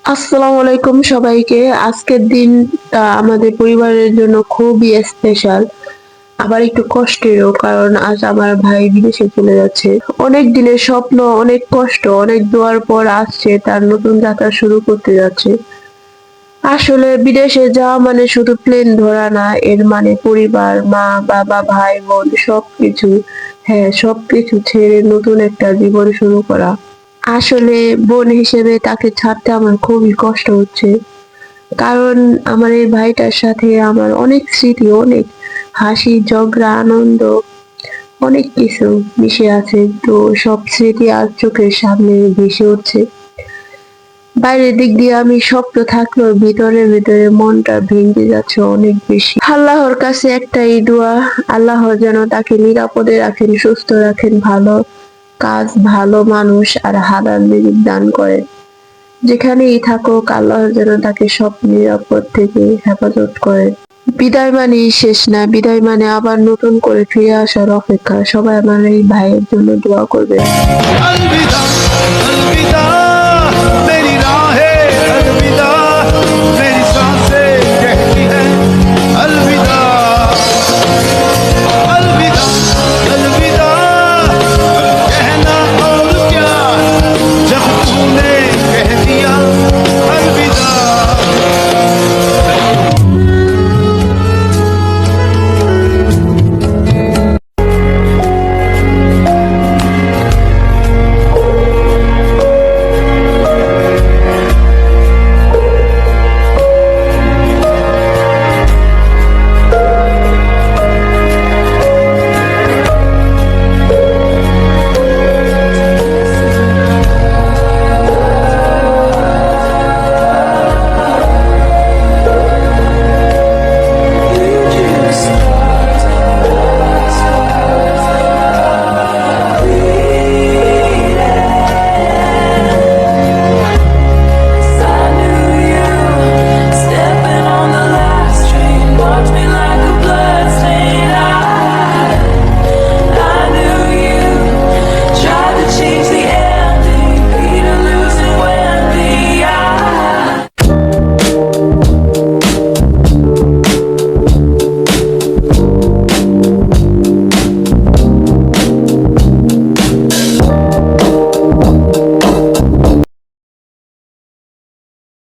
আসসালামু আলাইকুম সবাইকে। আজকের দিনটা আমাদের পরিবারের জন্য খুবই স্পেশাল, আবার একটু কষ্টেরও, কারণ আজ আমার ভাই বিদেশে চলে যাচ্ছে। অনেক দিনের স্বপ্ন, অনেক কষ্ট, অনেক দোয়ার পর আজ সে তার নতুন যাত্রা শুরু করতে যাচ্ছে। আসলে বিদেশে যাওয়া মানে শুধু প্লেন ধরা না, এর মানে পরিবার, মা বাবা, ভাই বোন সবকিছু, হ্যাঁ সবকিছু ছেড়ে নতুন একটা জীবন শুরু করা। আসলে বোন হিসেবে তাকে ছাড়তে আমার খুবই কষ্ট হচ্ছে, কারণ আমার এই ভাইটার সাথে আমার অনেক স্মৃতি, অনেক হাসি, ঝগড়া, আনন্দ, অনেক কিছু মিশে আছে। তো সব স্মৃতি আজ চোখের সামনে ভেসে উঠছে। বাইরের দিক দিয়ে আমি শক্ত থাকলেও ভিতরে ভিতরে মনটা ভেঙে যাচ্ছে অনেক বেশি। আল্লাহর কাছে একটাই দোয়া, আল্লাহ যেন তাকে নিরাপদে রাখেন, সুস্থ রাখেন, ভালো কাজ, ভালো মানুষ আর হালাল রিজিক দান করেন। যেখানেই থাকুক আল্লাহ যেন তাকে সব নিরাপদ থেকে হেফাজত করেন। বিদায় মানেই শেষ না, বিদায় মানে আবার নতুন করে ফিরে আসার অপেক্ষা। সবাই আমার এই ভাইয়ের জন্য দোয়া করবেন। अलविदा अलविदा